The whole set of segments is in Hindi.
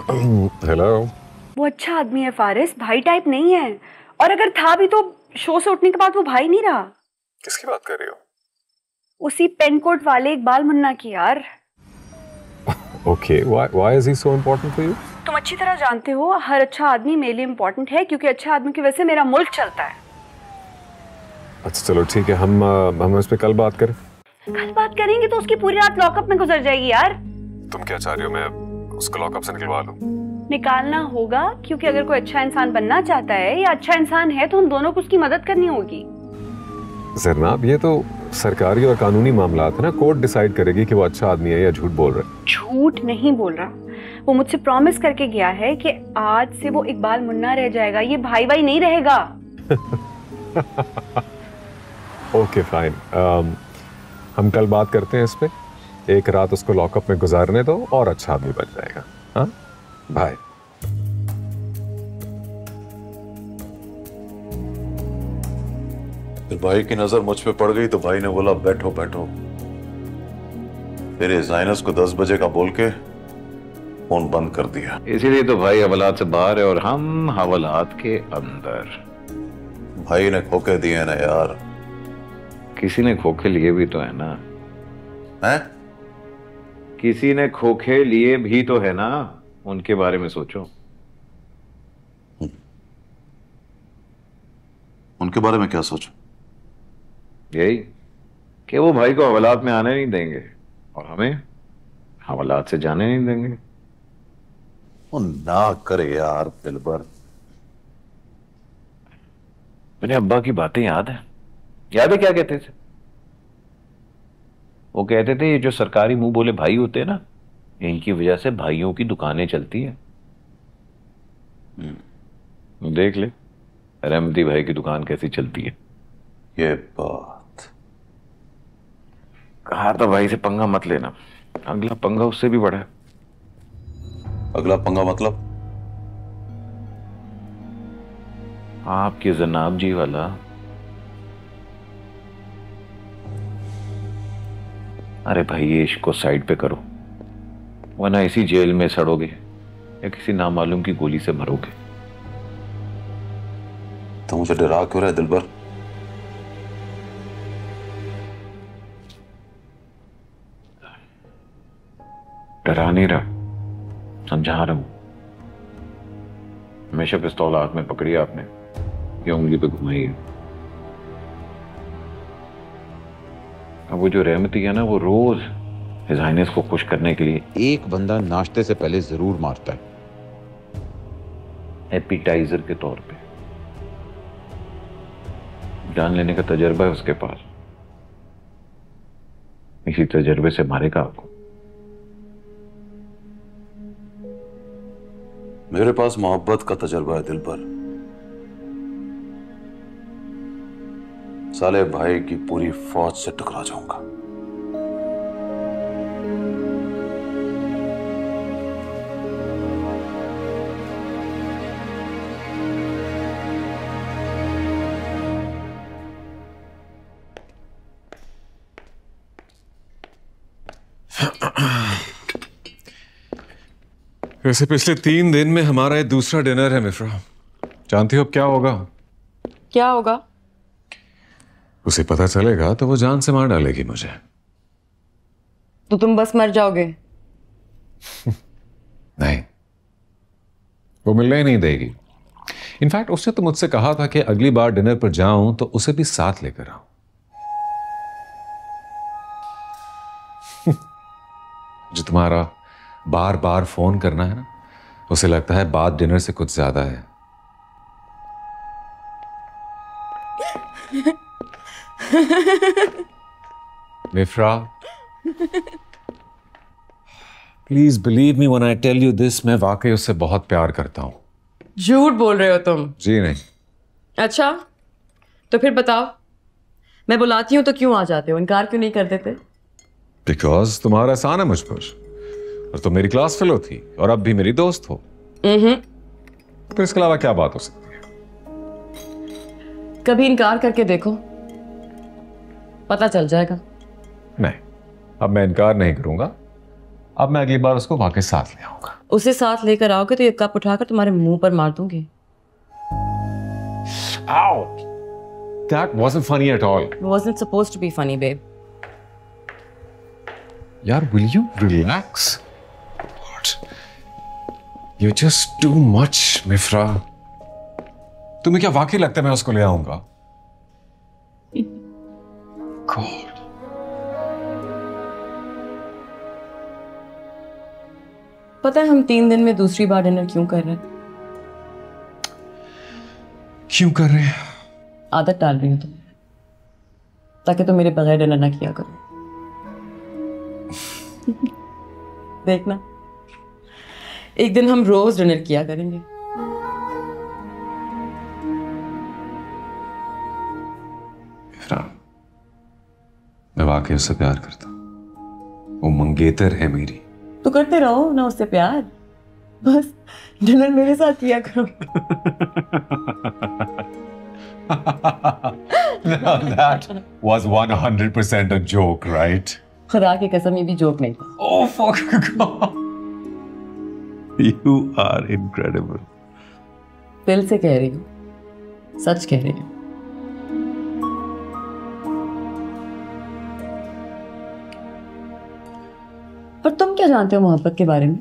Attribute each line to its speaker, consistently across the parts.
Speaker 1: हेलो।
Speaker 2: वो अच्छा आदमी है फारिस, भाई टाइप नहीं है। और अगर था भी तो शो से उठने के बाद वो भाई नहीं रहा।
Speaker 1: किसकी बात कर रही हो?
Speaker 2: उसी पेनकोट वाले इकबाल मुन्ना की यार।
Speaker 1: Okay, why is he so important for you?
Speaker 2: तुम अच्छी तरह जानते हो हर अच्छा आदमी मेरे लिए इम्पोर्टेंट है, क्योंकि अच्छे आदमी की वजह से मेरा मुल्क चलता है।
Speaker 1: अच्छा चलो ठीक है, हम इस पे कल बात करें।
Speaker 2: कल बात करेंगे तो उसकी पूरी रात लॉकअप में गुजर जाएगी यार।
Speaker 1: तुम क्या चाह रही हो, मैं उसको लॉकअप से निकलवा लूं?
Speaker 2: निकालना होगा, क्योंकि अगर कोई अच्छा इंसान बनना चाहता है या अच्छा इंसान है तो हम दोनों को उसकी मदद करनी होगी।
Speaker 1: जरनाब, ये तो सरकारी और कानूनी मामला है ना, कोर्ट डिसाइड करेगी कि वो अच्छा आदमी है या झूठ बोल रहा है।
Speaker 2: झूठ नहीं बोल रहा, वो मुझसे प्रॉमिस करके गया है कि आज से वो इकबाल मुन्ना रह जाएगा, ये भाई भाई नहीं रहेगा।
Speaker 1: ओके फाइन, हम कल बात करते हैं इस पे। एक रात उसको लॉकअप में गुजारने दो और अच्छा आदमी बन जाएगा। हाँ बाय।
Speaker 3: फिर भाई की नजर मुझ पे पड़ गई तो भाई ने बोला बैठो बैठो। फिर जाइनस को 10 बजे का बोल के फोन बंद कर दिया।
Speaker 4: इसीलिए तो भाई हवालात से बाहर है और हम हवालात के अंदर।
Speaker 3: भाई ने खोखे दिए ना यार।
Speaker 4: किसी ने खोखे लिए भी तो है ना।
Speaker 3: हैं?
Speaker 4: किसी ने खोखे लिए भी तो है ना, उनके बारे में सोचो।
Speaker 3: उनके बारे में क्या सोचो?
Speaker 4: यही कि वो भाई को हवालात में आने नहीं देंगे और हमें हवालात से जाने नहीं देंगे।
Speaker 3: वो ना करे यार दिलबर।
Speaker 4: मेरे अब्बा की बातें याद है? याद है क्या कहते थे? वो कहते थे ये जो सरकारी मुंह बोले भाई होते हैं ना, इनकी वजह से भाइयों की दुकानें चलती हैं। देख ले रहमती भाई की दुकान कैसी चलती है।
Speaker 3: ये बात
Speaker 4: कहा था भाई से पंगा मत लेना, अगला पंगा उससे भी बड़ा है।
Speaker 3: अगला पंगा मतलब?
Speaker 4: आपके जनाब जी वाला। अरे भाई ये इश्क को साइड पे करो, वरना इसी जेल में सड़ोगे या किसी नामालूम की गोली से मरोगे।
Speaker 3: तो मुझे डरा क्यों रहा है दिलबर?
Speaker 4: डरा नहीं रहा, समझा रहा हूं। हमेशा पिस्तौल हाथ में पकड़ी आपने, ये उंगली पे घुमाई है। अब वो जो रहमती है ना, वो रोज हिज हाइनेस को खुश करने के लिए
Speaker 5: एक बंदा नाश्ते से पहले जरूर मारता है,
Speaker 4: एपिटाइजर के तौर पे। जान लेने का तजर्बा है उसके पास, इसी तजर्बे से मारेगा आपको।
Speaker 3: मेरे पास मोहब्बत का तजर्बा है दिलबर। साले भाई की पूरी फौज से टकरा जाऊंगा।
Speaker 1: वैसे पिछले 3 दिन में हमारा ये दूसरा डिनर है मिफ्रा। जानती हो अब क्या होगा?
Speaker 6: क्या होगा?
Speaker 1: उसे पता चलेगा तो वो जान से मार डालेगी मुझे।
Speaker 6: तो तुम बस मर जाओगे?
Speaker 1: नहीं, वो मिलने ही नहीं देगी। इनफैक्ट उसने तो मुझसे कहा था कि अगली बार डिनर पर जाऊं तो उसे भी साथ लेकर आऊं। जो तुम्हारा बार बार फोन करना है ना, उसे लगता है बात डिनर से कुछ ज्यादा है। Mifra, please believe me when I tell you this, मैं वाकई उससे बहुत प्यार करता हूं।
Speaker 6: झूठ बोल रहे हो तुम?
Speaker 1: जी नहीं।
Speaker 6: अच्छा तो फिर बताओ, मैं बुलाती हूं तो क्यों आ जाते हो, इनकार क्यों नहीं कर देते?
Speaker 1: बिकॉज तुम्हारा एहसान है मुझ पर, और तुम मेरी क्लास फेलो थी और अब भी मेरी दोस्त हो। तो इसके अलावा क्या बात हो सकती है?
Speaker 6: कभी इनकार करके देखो, पता चल जाएगा।
Speaker 1: नहीं, अब मैं इनकार नहीं करूंगा। अब मैं अगली बार उसको वाकई साथ ले आऊंगा।
Speaker 6: उसे साथ लेकर आओगे तो ये कप उठाकर तुम्हारे मुंह पर मार दूंगी।
Speaker 1: Ow! That wasn't funny at all.
Speaker 6: It wasn't supposed to be funny, babe.
Speaker 1: यार, will you relax? What? You're just too much, मिफ्रा। तुम्हें क्या वाकई लगता है मैं उसको ले आऊंगा? God.
Speaker 6: पता है हम 3 दिन में दूसरी बार डिनर क्यों कर रहे हैं?
Speaker 1: क्यों कर रहे हैं?
Speaker 6: आदत डाल रही हूँ तुम, ताकि तुम मेरे बगैर डिनर ना किया करो। देखना, एक दिन हम रोज डिनर किया करेंगे।
Speaker 1: इफरान, मैं वाकई उससे प्यार करता हूँ। वो मंगेतर है मेरी।
Speaker 6: तो करते रहो ना उससे प्यार, बस डिनर मेरे साथ किया करो।
Speaker 1: Now that was 100% a joke, right?
Speaker 6: खुदा की कसम ये भी जोक नहीं था।
Speaker 1: Oh fuck God! You are incredible.
Speaker 6: दिल से कह रही हूँ, सच कह रही हूँ। पर तुम क्या जानते हो मोहब्बत के बारे में?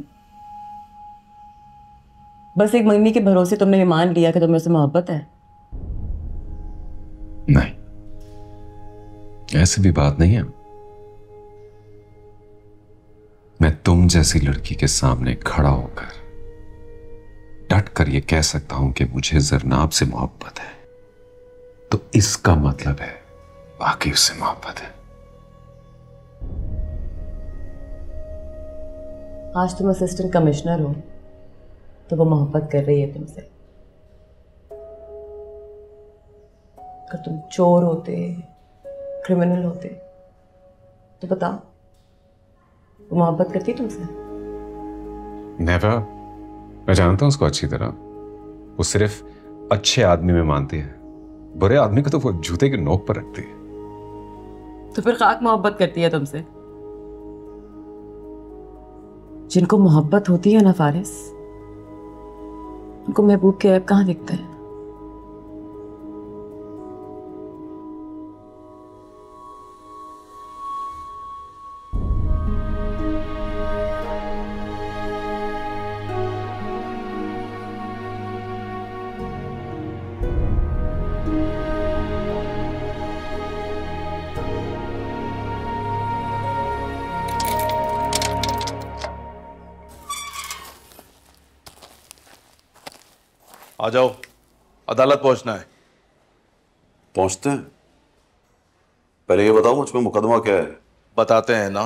Speaker 6: बस एक मम्मी के भरोसे तुमने ये मान लिया कि तुम्हें उससे मोहब्बत है।
Speaker 1: नहीं, ऐसी भी बात नहीं है। मैं तुम जैसी लड़की के सामने खड़ा होकर डट कर ये कह सकता हूं कि मुझे जरनाब से मोहब्बत है, तो इसका मतलब है वाकई उससे मोहब्बत है।
Speaker 6: आज तुम असिस्टेंट कमिश्नर हो तो वो मोहब्बत कर रही है तुमसे। अगर तुम चोर होते, क्रिमिनल होते, तो बताओ वो मोहब्बत करती तुमसे?
Speaker 1: नेवर। मैं जानता हूं उसको अच्छी तरह। वो सिर्फ अच्छे आदमी में मानती है, बुरे आदमी को तो वो जूते की नोक पर रखती है।
Speaker 6: तो फिर खाक मोहब्बत करती है तुमसे। जिनको मोहब्बत होती है ना फारिस, उनको महबूब के ऐब कहाँ दिखते हैं?
Speaker 3: आ जाओ, अदालत पहुंचना है। पहुंचते हैं? पहले ये बताओ मुझ पे मुकदमा क्या है?
Speaker 7: बताते हैं ना,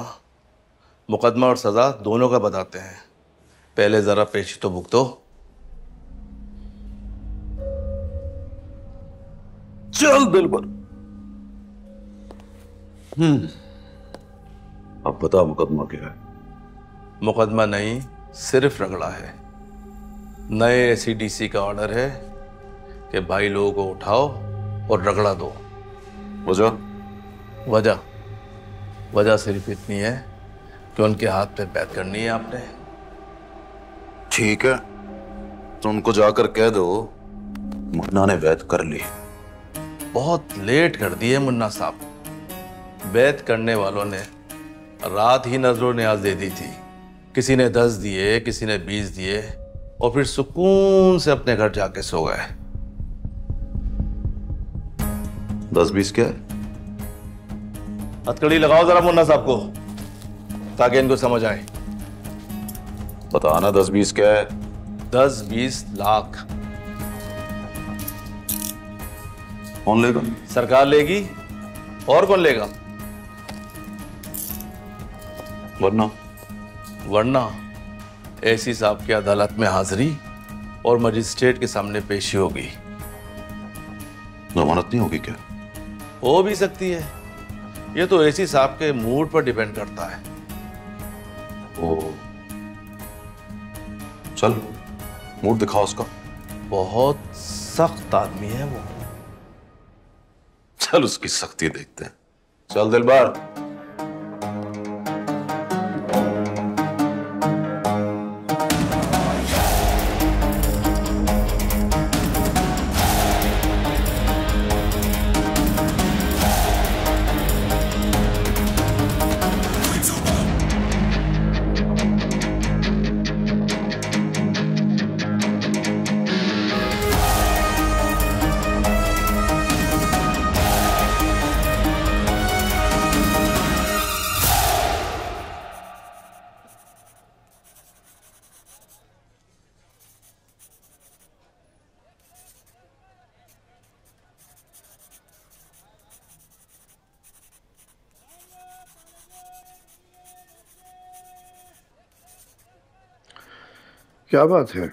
Speaker 7: मुकदमा और सजा दोनों का बताते हैं। पहले जरा पेशी तो भुगतो।
Speaker 3: चल दिलबर। अब बता मुकदमा क्या है?
Speaker 7: मुकदमा नहीं, सिर्फ रगड़ा है। नए एसीडीसी का ऑर्डर है कि भाई लोगों को उठाओ और रगड़ा दो।
Speaker 3: वजह?
Speaker 7: वजह सिर्फ इतनी है कि उनके हाथ पे बैत करनी है आपने।
Speaker 3: ठीक है, तो उनको जाकर कह दो मुन्ना ने वैद कर ली।
Speaker 7: बहुत लेट कर दिए मुन्ना साहब। बैत करने वालों ने रात ही नजरों न्याज दे दी थी। किसी ने 10 दिए, किसी ने 20 दिए, और फिर सुकून से अपने घर जाके सो गए।
Speaker 3: 10-20 क्या है?
Speaker 7: हथकड़ी लगाओ जरा मुन्ना साहब को, ताकि इनको समझ आए।
Speaker 3: बताना 10-20 क्या है?
Speaker 7: 10-20 लाख।
Speaker 3: कौन लेगा?
Speaker 7: सरकार लेगी, और कौन लेगा? वरना एसी साहब की अदालत में हाजिरी और मजिस्ट्रेट के सामने पेशी होगी।
Speaker 3: जमानत नहीं होगी क्या?
Speaker 7: हो भी सकती है, ये तो एसी साहब के मूड पर डिपेंड करता है।
Speaker 3: ओ, चल मूड दिखाओ उसका।
Speaker 7: बहुत सख्त आदमी है वो।
Speaker 3: चल उसकी सख्ती देखते हैं। चल दिलबार।
Speaker 8: क्या बात है?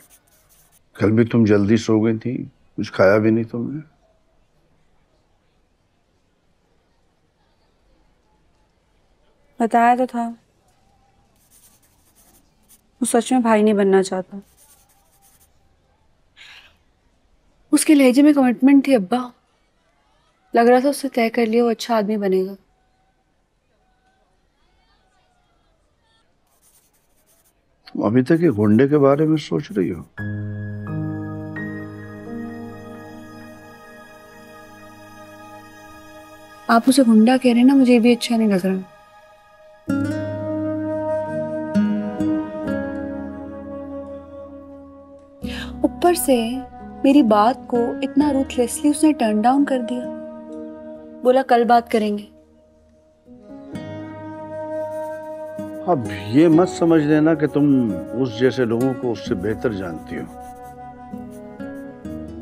Speaker 8: कल भी तुम जल्दी सो गई थी, कुछ खाया भी नहीं तुमने।
Speaker 2: बताया तो था, वो सच में भाई नहीं बनना चाहता। उसके लहजे में कमिटमेंट थी अब्बा। लग रहा था उससे तय कर लिया वो अच्छा आदमी बनेगा।
Speaker 8: तुम अभी तक ये गुंडे के बारे में सोच रही हो?
Speaker 2: आप उसे गुंडा कह रहे हैं ना, मुझे भी अच्छा नहीं लग रहा। ऊपर से मेरी बात को इतना रूथलेसली उसने टर्न डाउन कर दिया। बोला कल बात करेंगे।
Speaker 8: अब ये मत समझ लेना कि तुम उस जैसे लोगों को उससे बेहतर जानती हो।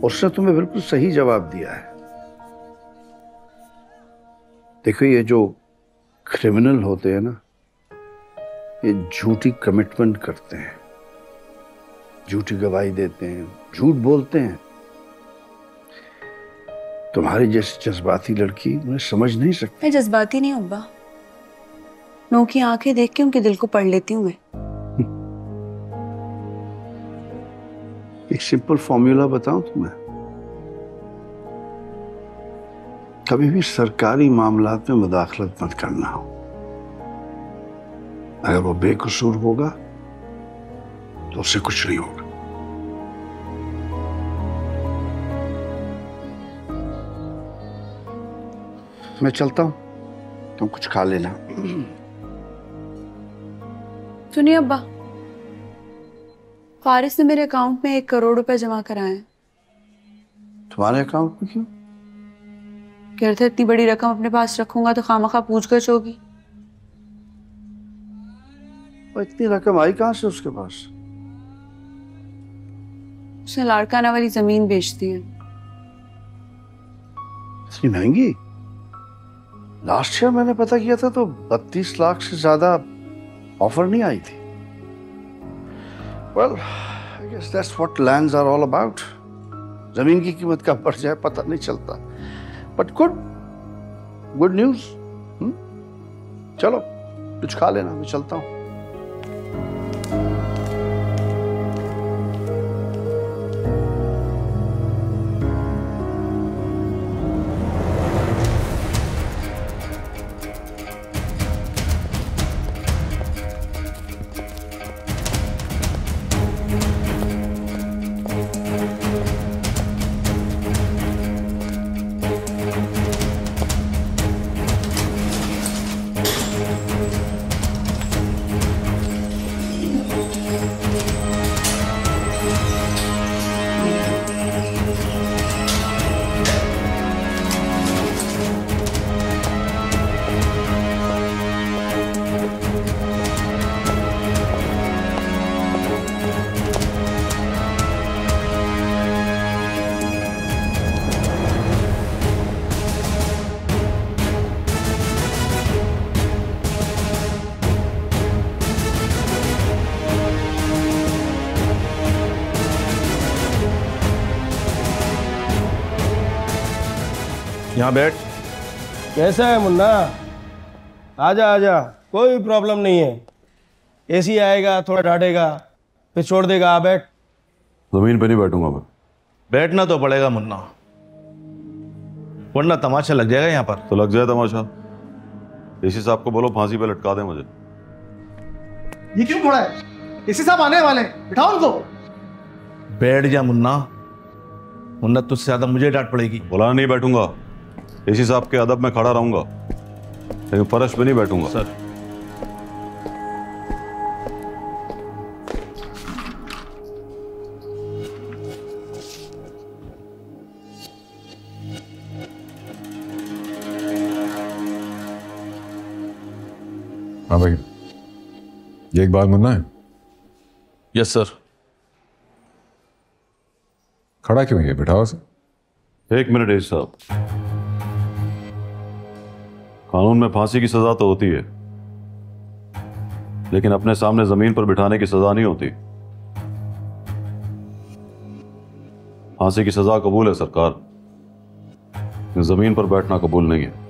Speaker 8: उसने तुम्हें बिल्कुल सही जवाब दिया है। देखो, ये जो क्रिमिनल होते हैं ना, ये झूठी कमिटमेंट करते हैं, झूठी गवाही देते हैं, झूठ बोलते हैं। तुम्हारी जैसी जज्बाती लड़की उन्हें समझ नहीं सकती।
Speaker 2: मैं जज्बाती नहीं हूं अब्बा। लोगों की आंखें देख के उनके दिल को पढ़ लेती हूँ मैं।
Speaker 8: एक सिंपल फॉर्मूला बताऊं तुम्हें? कभी भी सरकारी मामलात में मुदाखलत मत करना। अगर वो बेकसूर होगा तो उससे कुछ नहीं होगा। मैं चलता हूं, तुम कुछ खा लेना।
Speaker 2: सुनिए अब्बा, फारिस ने मेरे अकाउंट में 1 करोड़ रुपए जमा कराए हैं।
Speaker 8: तुम्हारे अकाउंट में क्यों?
Speaker 2: कह रहे थे इतनी बड़ी रकम अपने पास रखूंगा तो खामखा पूछगछ होगी।
Speaker 8: और इतनी रकम आई कहां से उसके पास?
Speaker 2: उसने लाड़काना वाली जमीन बेच दी है।
Speaker 8: इतनी महंगी? लास्ट ईयर मैंने पता किया था तो 32 लाख से ज्यादा ऑफर नहीं आई थी। Well, I guess that's what lands are all about. जमीन की कीमत कब बढ़ जाए पता नहीं चलता। But good news। चलो कुछ खा लेना, मैं चलता हूँ।
Speaker 9: यहाँ बैठ। कैसा है मुन्ना? आजा आजा, कोई प्रॉब्लम नहीं है। एसी आएगा, थोड़ा डांटेगा, फिर छोड़ देगा। आ बैठ।
Speaker 3: जमीन पे नहीं बैठूंगा मैं।
Speaker 7: बैठना तो पड़ेगा मुन्ना, वरना तमाशा लग जाएगा यहाँ पर।
Speaker 3: तो लग जाए तमाशा। एसी साहब को बोलो फांसी पे लटका दे मुझे।
Speaker 10: ये क्यों खड़ा है? एसी साहब आने वाले, बिठाओ उनको।
Speaker 7: बैठ जा मुन्ना, मुन्ना तुझसे ज्यादा मुझे डांट पड़ेगी।
Speaker 3: बोला नहीं बैठूंगा। एसी साहब के अदब में खड़ा रहूंगा, लेकिन फर्श पे नहीं बैठूंगा।
Speaker 7: सर
Speaker 11: हाँ भाई, ये एक बात मुन्ना है।
Speaker 7: Yes sir.
Speaker 11: खड़ा क्यों है? बिठाओ से।
Speaker 3: एक मिनट एसी साहब, कानून में फांसी की सजा तो होती है, लेकिन अपने सामने जमीन पर बिठाने की सजा नहीं होती। फांसी की सजा कबूल है सरकार, जमीन पर बैठना कबूल नहीं है।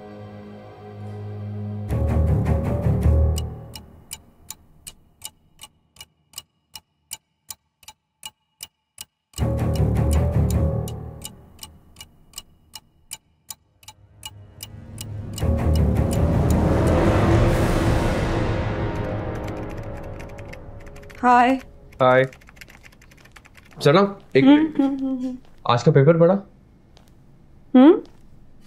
Speaker 2: हाय
Speaker 12: हाय। चलो एक मिनट। आज का पेपर पढ़ा?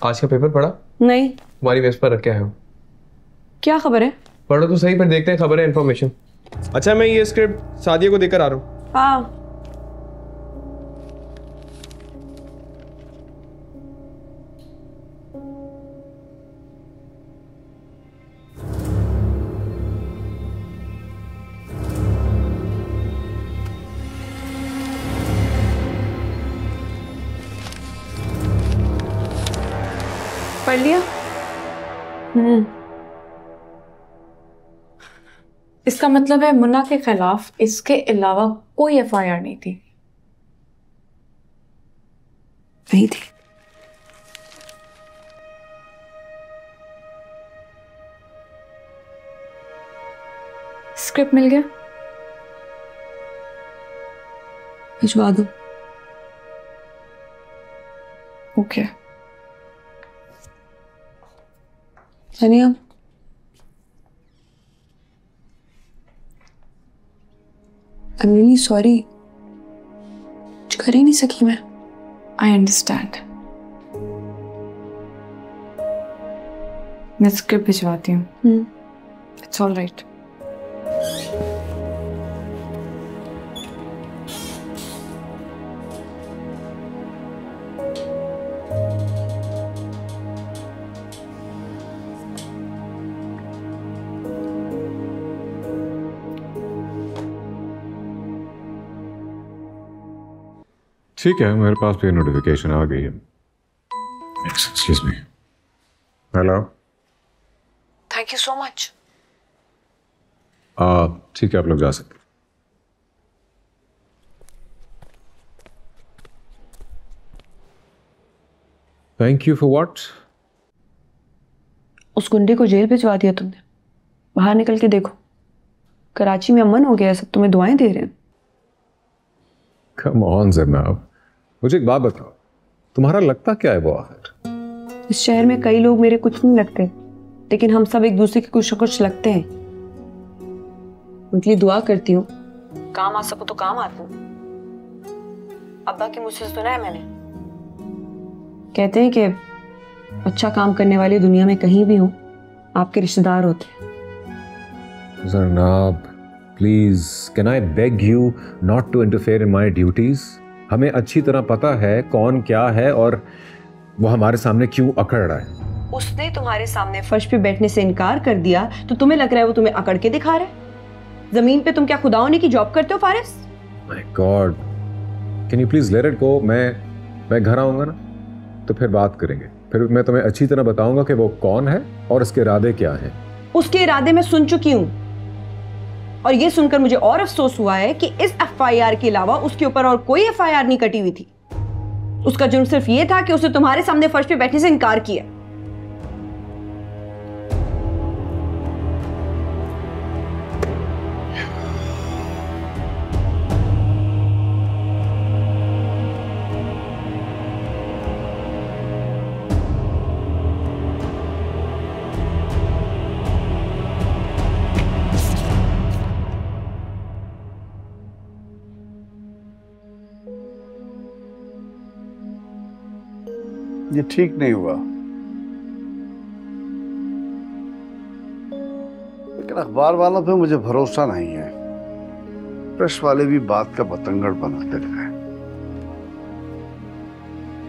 Speaker 12: आज का पेपर पढ़ा?
Speaker 6: नहीं।
Speaker 12: तुम्हारी मेज पर रख के आया हूँ।
Speaker 6: क्या खबर है?
Speaker 12: पढ़ो तो सही, पर देखते हैं खबर है इन्फॉर्मेशन। अच्छा, मैं ये स्क्रिप्ट सादिया को देकर आ रहा हूँ।
Speaker 6: हाँ। पढ़ लिया? इसका मतलब है मुन्ना के खिलाफ इसके अलावा कोई एफआईआर नहीं थी? नहीं थी। स्क्रिप्ट मिल गया? भिजवा दो। ओके। सनिया, I'm really sorry. कुछ कर ही नहीं सकी मैं। I understand. मैं स्क्रिप्ट भिजवाती हूँ। It's all right.
Speaker 11: ठीक है, मेरे पास भी नोटिफिकेशन आ गई है। Excuse me. Hello.
Speaker 2: Thank you so much.
Speaker 11: ठीक है, आप लोग जा सकते। Thank you for what?
Speaker 2: उस गुंडे को जेल भिजवा दिया तुमने। बाहर निकल के देखो, कराची में अमन हो गया, सब तुम्हें दुआएं दे रहे हैं।
Speaker 11: कम ऑन जरनाब, मुझे एक बात बताओ, तुम्हारा लगता क्या है वो आखिर?
Speaker 2: इस शहर में कई लोग मेरे कुछ नहीं लगते, लेकिन हम सब एक दूसरे के कुछ न कुछ लगते हैं। उनके लिए दुआ करती हूँ, काम आ सको तो काम आती हूँ। अब्बा के मुझसे सुना है मैंने, कहते हैं कि अच्छा काम करने वाले दुनिया में कहीं भी हो, आपके रिश्तेदार होते हैं।
Speaker 11: जरनाब please, can I beg you not to interfere in my duties? हमें अच्छी तरह पता है कौन क्या है और वो हमारे सामने क्यों अकड़ रहा है।
Speaker 2: उसने तुम्हारे सामने फर्श पे बैठने से इनकार कर दिया तो तुम्हें लग रहा है वो तुम्हें अकड़ के दिखा रहा है? जमीन पे तुम क्या खुदा होने की जॉब करते हो Faris?
Speaker 11: My God, can you please let it go? मैं घर आऊंगा ना तो फिर बात करेंगे, फिर मैं तुम्हें अच्छी तरह बताऊंगा कि वो कौन है और उसके इरादे क्या हैं।
Speaker 2: उसके इरादे मैं सुन चुकी हूँ, और ये सुनकर मुझे और अफसोस हुआ है कि इस एफआईआर के अलावा उसके ऊपर और कोई एफआईआर नहीं कटी हुई थी। उसका जुर्म सिर्फ ये था कि उसने तुम्हारे सामने फर्श पे बैठने से इनकार किया।
Speaker 8: ये ठीक नहीं हुआ, लेकिन अखबार वालों पे मुझे भरोसा नहीं है। प्रेस वाले भी बात का बतंगड़ बनाते रहे।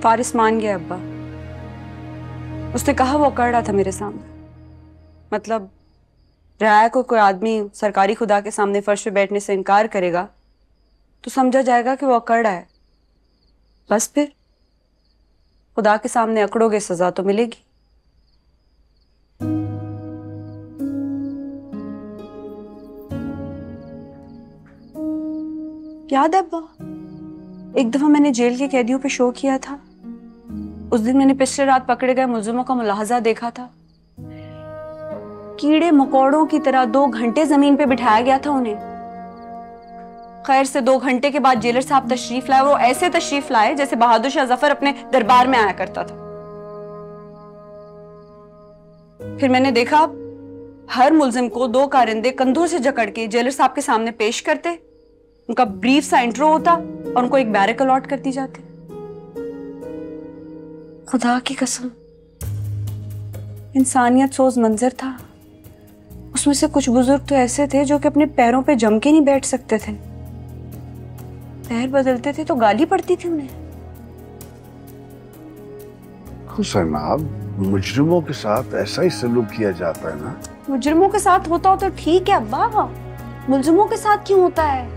Speaker 2: फारिस मान गया अब्बा, उसने कहा वो अकड़ रहा था मेरे सामने। मतलब रियाया को कोई आदमी सरकारी खुदा के सामने फर्श पे बैठने से इनकार करेगा तो समझा जाएगा कि वो अकड़ रहा है। बस फिर खुदा के सामने अकड़ोगे, सजा तो मिलेगी। याद है अब्बा, एक दफा मैंने जेल के कैदियों पे शो किया था। उस दिन मैंने पिछले रात पकड़े गए मुलजिमों का मुलाहजा देखा था। कीड़े मकोड़ों की तरह 2 घंटे जमीन पे बिठाया गया था उन्हें। खैर से 2 घंटे के बाद जेलर साहब तशरीफ लाए। वो ऐसे तशरीफ लाए जैसे बहादुर शाह जफर अपने दरबार में आया करता था। फिर मैंने देखा हर मुलजिम को 2 कारिंदे कंधों से जकड़ के जेलर साहब के सामने पेश करते, उनका ब्रीफ सा इंट्रो होता और उनको एक बैरक अलॉट कर दी जाती। खुदा की कसम, इंसानियत सोज मंजर था। उसमें से कुछ बुजुर्ग तो ऐसे थे जो कि अपने पैरों पे जम के नहीं बैठ सकते थे। पैर बदलते थे तो गाली पड़ती थी उन्हें।
Speaker 8: हुसैना, मुजरिमों के साथ ऐसा ही सलूक किया जाता है ना?
Speaker 2: मुजरिमों के साथ होता हो तो ठीक है अब्बा, मुलजिमों के साथ क्यों होता है?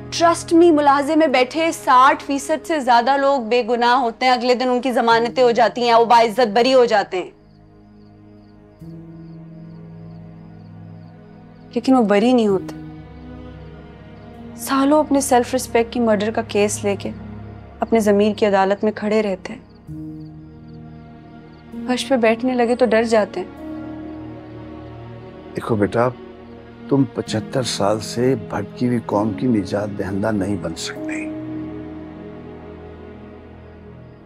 Speaker 2: ट्रस्ट मी, मुलाजे में बैठे 60% से ज्यादा लोग बेगुनाह होते हैं। अगले दिन उनकी जमानतें हो जाती हैं, वो बाइज्जत बरी हो जाते हैं। लेकिन वो बरी नहीं होते। सालों अपने सेल्फ रिस्पेक्ट की मर्डर का केस लेके अपने जमीर की अदालत में खड़े रहते हैं। फर्श पे बैठने लगे तो डर जाते हैं।
Speaker 8: देखो बेटा, तुम 75 साल से भटकी हुई कौम की निजात दहिंदा नहीं बन सकते।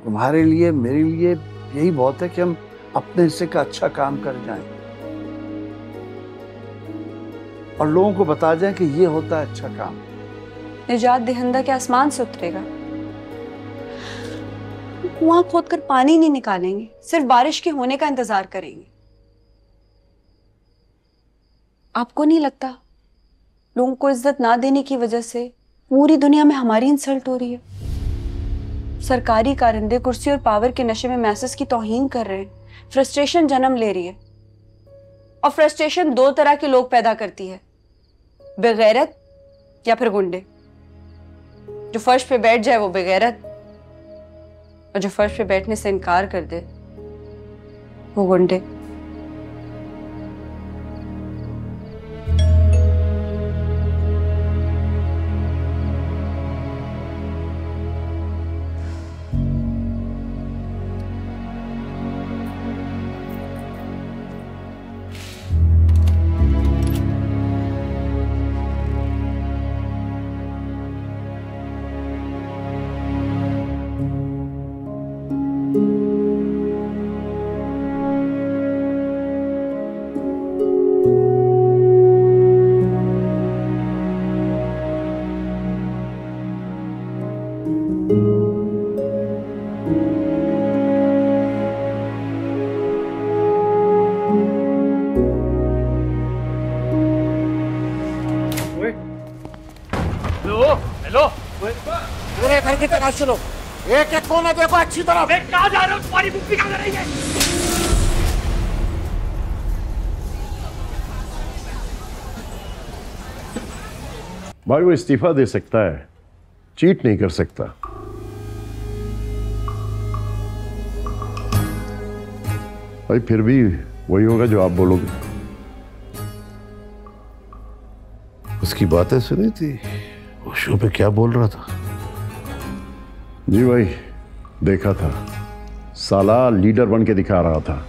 Speaker 8: तुम्हारे लिए, मेरे लिए यही बहुत है कि हम अपने हिस्से का अच्छा काम कर जाएं और लोगों को बता जाएं कि ये होता है अच्छा काम।
Speaker 2: निजात दहिंदा के आसमान से उतरेगा? कुआं खोदकर पानी नहीं निकालेंगे, सिर्फ बारिश के होने का इंतजार करेंगे। आपको नहीं लगता लोगों को इज्जत ना देने की वजह से पूरी दुनिया में हमारी इंसल्ट हो रही है? सरकारी कारिंदे कुर्सी और पावर के नशे में मैसेज की तौहीन कर रहे हैं। फ्रस्ट्रेशन जन्म ले रही है और फ्रस्ट्रेशन 2 तरह के लोग पैदा करती है, बेगैरत या फिर गुंडे। जो फर्श पे बैठ जाए वो बेगैरत और जो फर्श पे बैठने से इनकार कर दे वो गुंडे।
Speaker 13: घर की तलाश चलो, एक एक कोना देखो अच्छी तरह। मैं कहाँ जा रहा हूँ? तुम्हारी बुक कहाँ रही है?
Speaker 14: भाई वो इस्तीफा दे सकता है, चीट नहीं कर सकता। भाई फिर भी वही होगा जो आप बोलोगे।
Speaker 8: उसकी बातें सुनी थी, वो शो पे क्या बोल रहा था?
Speaker 14: जी भाई देखा था, साला लीडर बन के दिखा रहा था।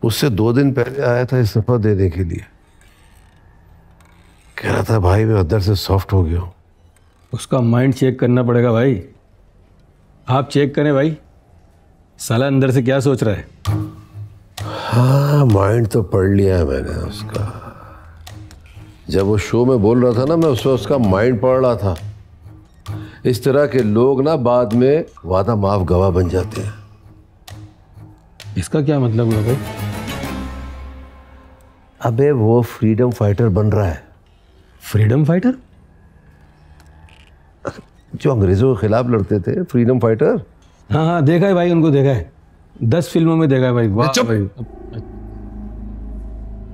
Speaker 8: उससे 2 दिन पहले आया था इस्तीफा देने के लिए। कह रहा था भाई मैं अंदर से सॉफ्ट हो गया हूं।
Speaker 9: उसका माइंड चेक करना पड़ेगा भाई। आप चेक करें भाई, साला अंदर से क्या सोच रहा है।
Speaker 8: हाँ, माइंड तो पढ़ लिया है मैंने उसका। जब वो शो में बोल रहा था ना, मैं उसका माइंड पढ़ रहा था। इस तरह के लोग ना बाद में वादा माफ गवाह बन जाते हैं।
Speaker 9: इसका क्या मतलब हुआ भाई?
Speaker 8: अबे वो फ्रीडम फाइटर बन रहा है।
Speaker 9: Freedom fighter?
Speaker 8: जो अंग्रेजों के खिलाफ लड़ते थे, फ्रीडम फाइटर।
Speaker 9: हाँ हाँ देखा है भाई, उनको देखा है, 10 फिल्मों में देखा है भाई। वाह भाई,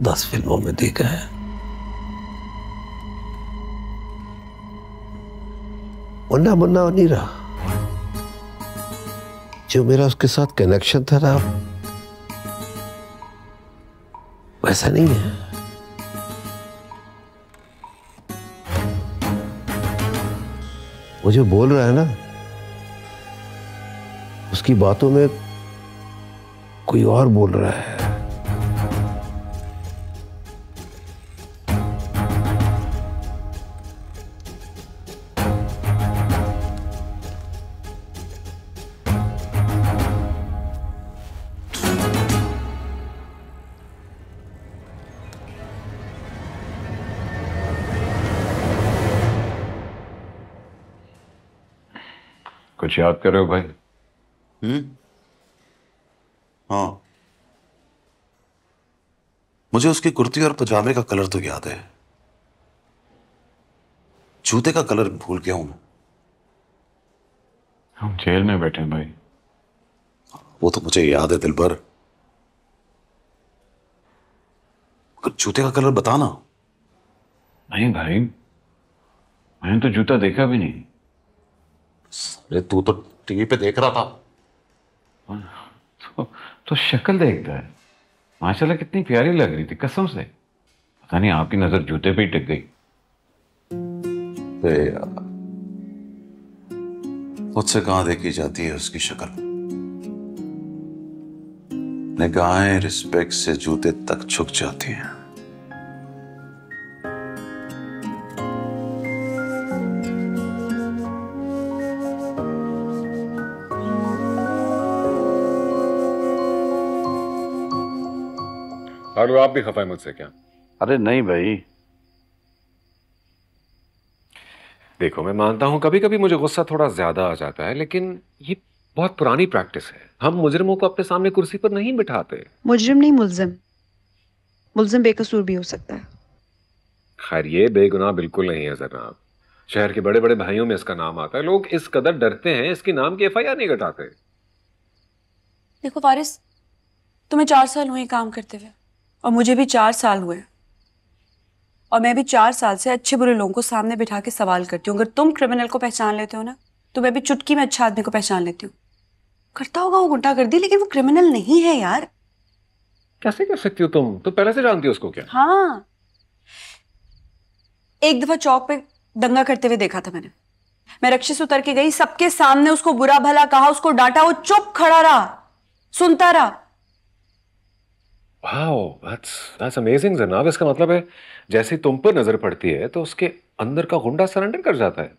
Speaker 8: 10 फिल्मों में देखा है। मुन्ना मुन्ना नहीं रहा। जो मेरा उसके साथ कनेक्शन था ना, वैसा नहीं है।
Speaker 15: वो जो बोल रहा है ना, उसकी बातों में कोई और बोल रहा है।
Speaker 4: कुछ याद कर रहे हो भाई?
Speaker 3: हाँ, मुझे उसकी कुर्ती और पजामे का कलर तो याद है, जूते का कलर भूल गया हूं मैं।
Speaker 4: हम जेल में बैठे हैं भाई।
Speaker 3: वो तो मुझे याद है दिलबर, मगर जूते का कलर बताना।
Speaker 4: नहीं भाई, मैंने तो जूता देखा भी नहीं।
Speaker 3: अरे तू तो टीवी पे देख रहा था।
Speaker 4: तो शक्ल देखता है। माशाल्लाह कितनी प्यारी लग रही थी कसम से। पता नहीं आपकी नजर जूते पे ही टिक गई।
Speaker 3: मुझसे कहां देखी जाती है उसकी शक्ल। निगाहें रिस्पेक्ट से जूते तक झुक जाती हैं।
Speaker 11: और आप भी खफा है मुझसे क्या?
Speaker 14: अरे नहीं भाई,
Speaker 11: देखो मैं मानता हूं कभी कभी मुझे गुस्सा थोड़ा ज्यादा आ जाता है, लेकिन ये बहुत पुरानी प्रैक्टिस है। हम मुजरिमों को अपने सामने कुर्सी पर नहीं बिठाते।
Speaker 2: मुजरिम नहीं, मुल्जिम। मुल्जिम बेकसूर भी हो सकता है।
Speaker 11: खैर ये बेगुनाह बिल्कुल नहीं है जनाब। शहर के बड़े बड़े भाइयों में इसका नाम आता है। लोग इस कदर डरते हैं इसके नाम की एफआईआर नहीं घटाते।
Speaker 2: देखो वारिस, तुम्हें 4 साल हुए काम करते हुए और मुझे भी 4 साल हुए, और मैं भी 4 साल से अच्छे बुरे लोगों को सामने बिठा के सवाल करती हूँ। अगर तुम क्रिमिनल को पहचान लेते हो ना, तो मैं भी चुटकी में अच्छा आदमी को पहचान लेती हूँ। करता होगा वो गुंडागर्दी, लेकिन वो क्रिमिनल नहीं है यार।
Speaker 11: कैसे कर सकती हो तुम? तो पहले से जानती हो उसको क्या?
Speaker 2: हाँ, एक दफा चौक पे दंगा करते हुए देखा था मैंने। मैं रक्षे से उतर के गई, सबके सामने उसको बुरा भला कहा, उसको डांटा, वो चुप खड़ा रहा, सुनता रहा।
Speaker 11: वाओ, that's amazing जनाब। इसका मतलब है जैसे ही तुम पर नजर पड़ती है तो उसके अंदर का गुंडा सरेंडर कर जाता है।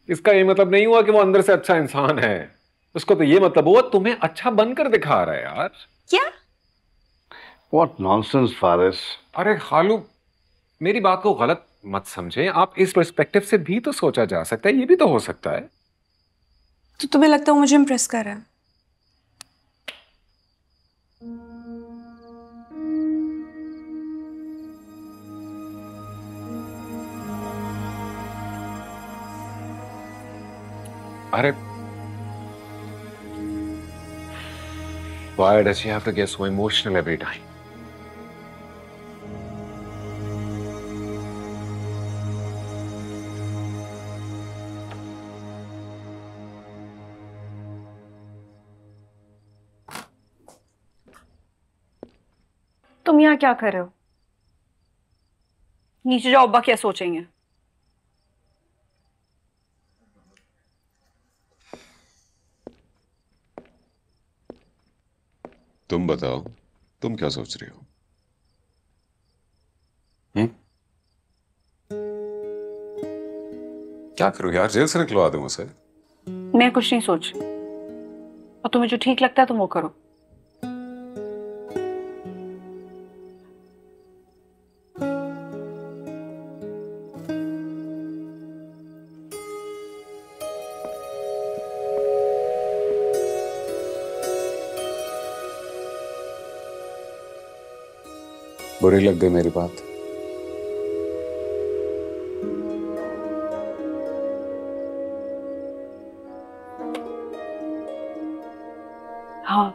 Speaker 11: इसका ये मतलब नहीं हुआ कि वो अंदर से अच्छा इंसान है। उसको तो ये मतलब हुआ तुम्हें अच्छा बनकर दिखा रहा है यार।
Speaker 2: क्या?
Speaker 14: What nonsense, Faris.
Speaker 11: अरे खालू, मेरी बात को गलत मत समझे। आप इस पर्सपेक्टिव से भी तो सोचा जा सकता है। ये भी तो हो सकता है।
Speaker 2: तो तुम्हें लगता है मुझे इम्प्रेस कर रहा है?
Speaker 11: अरे why does she have to get so emotional every time?
Speaker 2: तुम यहाँ क्या कर रहे हो? नीचे जाओ, अब्बा क्या सोचेंगे।
Speaker 1: तुम बताओ, तुम क्या सोच रही हो? क्या करूं यार, जेल से निकलवा दूं उसे?
Speaker 2: मैं कुछ नहीं सोच रही, और तुम्हें जो ठीक लगता है तुम वो करो।
Speaker 1: बुरी लग गई मेरी बात?
Speaker 2: हाँ,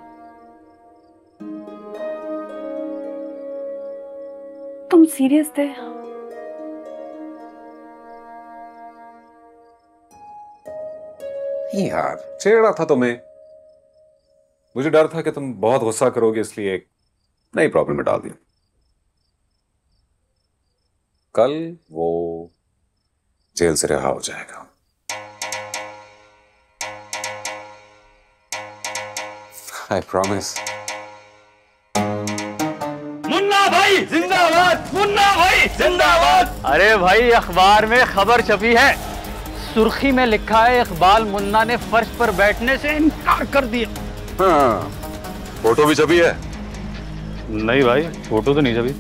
Speaker 2: तुम सीरियस थे?
Speaker 11: यार छेड़ा था तुम्हें। मुझे डर था कि तुम बहुत गुस्सा करोगे, इसलिए एक नई प्रॉब्लम में डाल दिया। कल वो
Speaker 1: जेल से रिहा हो जाएगा। I promise.
Speaker 16: मुन्ना भाई जिंदाबाद, मुन्ना भाई जिंदाबाद। अरे भाई अखबार में खबर छपी है, सुर्खी में लिखा है इकबाल मुन्ना ने फर्श पर बैठने से इनकार कर दिया।
Speaker 3: हाँ, फोटो भी छपी है?
Speaker 16: नहीं भाई, फोटो तो नहीं छपी।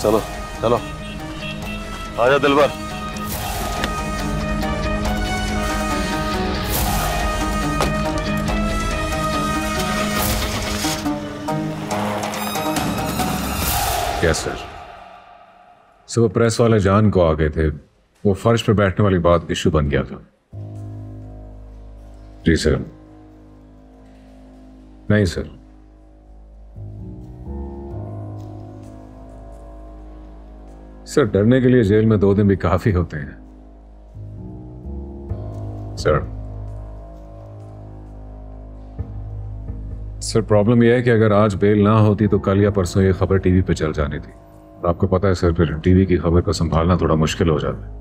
Speaker 3: चलो चलो, आजा दिलबर।
Speaker 11: Yes sir. सुबह प्रेस वाले जान को आ गए थे, वो फर्श पे बैठने वाली बात इशू बन गया था। जी सर। नहीं सर। सर डरने के लिए जेल में 2 दिन भी काफी होते हैं सर। सर प्रॉब्लम यह है कि अगर आज बेल ना होती तो कल या परसों ये खबर टीवी पे चल जानी थी। और आपको पता है सर, फिर टीवी की खबर को संभालना थोड़ा मुश्किल हो जाता है।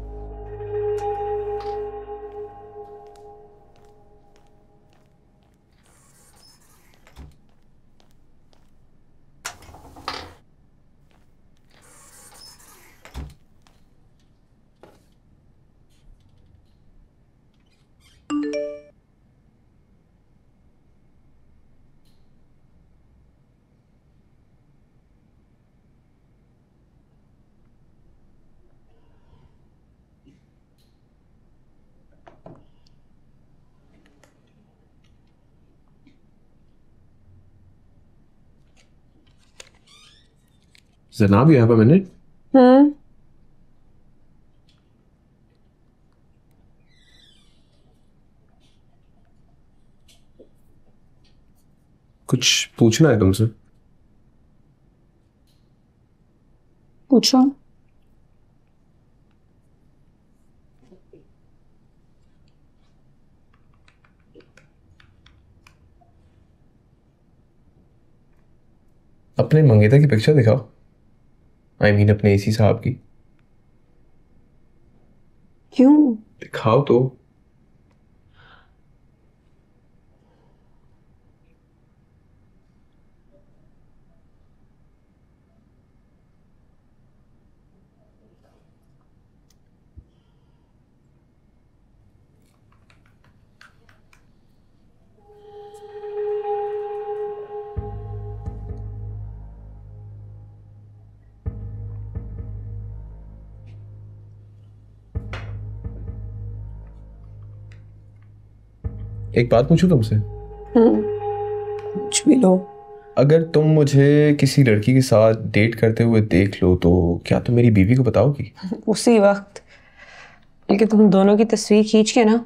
Speaker 12: जनाब, you have a minute? कुछ पूछना है तुमसे।
Speaker 6: पूछो।
Speaker 12: अपने मंगेतर की पिक्चर दिखाओ। I mean अपने एसी साहब की।
Speaker 6: क्यों?
Speaker 12: दिखाओ तो। एक बात पूछूं तुमसे?
Speaker 6: कुछ भी लो।
Speaker 12: अगर तुम मुझे किसी लड़की के साथ डेट करते हुए देख लो तो क्या तुम मेरी बीवी को बताओगी?
Speaker 2: उसी वक्त। बल्कि तुम दोनों की तस्वीर खींच के ना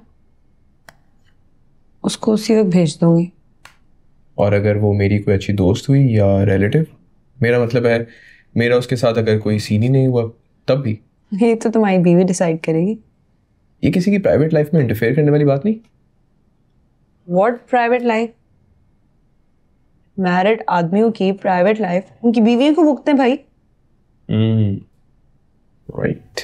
Speaker 2: उसको उसी वक्त भेज दूंगी।
Speaker 12: और अगर वो मेरी कोई अच्छी दोस्त हुई या रिलेटिव? मेरा मतलब है, मेरा उसके साथ अगर कोई सीन ही नहीं हुआ तब भी?
Speaker 2: ये तो तुम्हारी बीवी डिसाइड करेगी।
Speaker 12: ये किसी की प्राइवेट लाइफ में इंटरफेयर करने वाली बात नहीं।
Speaker 2: What private life? मैरिड आदमियों की प्राइवेट लाइफ उनकी बीवी को भुगतते हैं भाई।
Speaker 12: राइट।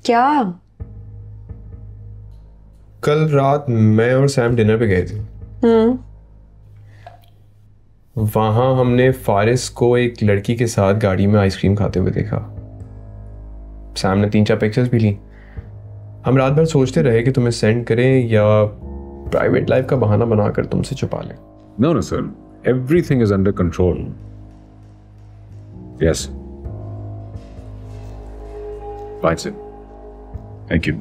Speaker 2: क्या?
Speaker 12: कल रात मैं और सैम डिनर पे गए थे। वहां हमने फारिस को एक लड़की के साथ गाड़ी में आइसक्रीम खाते हुए देखा। सैम ने 3-4 पिक्चर्स भी ली। हम रात भर सोचते रहे कि तुम्हें सेंड करें या प्राइवेट लाइफ का बहाना बनाकर तुमसे छुपा लें।
Speaker 11: No sir, everything is under control. Yes, bye sir. Thank you.